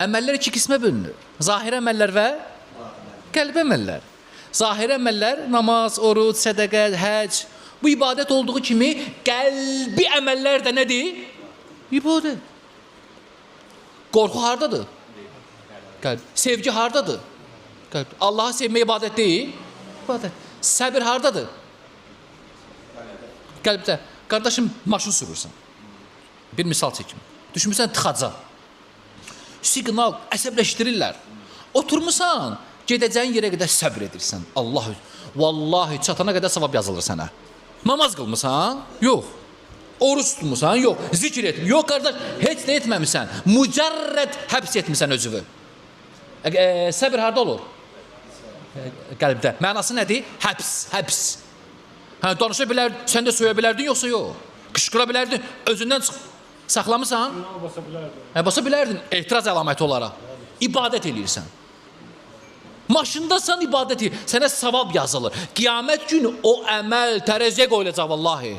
Əməllər iki qismə bölünür. Zahiri əməllər və qəlbi əməllər. Zahiri əməllər namaz, oruc, sədaqə, həc. Bu ibadət olduğu kimi qəlbi əməllər də nədir? İbadət. Qorxu hardadır? Qəlb. Sevgi hardadır? Qəlb. Allahı sevmək ibadət deyil. İbadət. Səbir hardadır? Qəlbdə. Qardaşım, maşın sürürsən. Bir misal çəkim. Düşmürsən tıxaca. Siqnal əsəbləşdirirlər. Oturmuşsan, gedəcəyin yerə qədər səbr edirsən. Allah, vallahi çatana qədər savab yazılır sənə. Namaz qılmısan? Yox. Oruç tutmusan? Yox. Zikr etmirsən? Yox qardaş, heç nə etməmisən. Mücərrəd həbs etmirsən özünü. Səbir harda olur? Qəlbdə. Mənası nədir? Həbs, həbs. Danışa bilərdin, sən də söyə bilərdin, yoxsa yox. Qışqıra bilərdin, özündən çıx. Saxlamısan? Basa bilərdin. Basa bilərdin, etiraz əlaməti olaraq. İbadət edirsən. Maşındasan, ibadət edir. Sənə savab yazılır. Qiyamət günü o əməl tərəziyə qoyulacaq vallahi.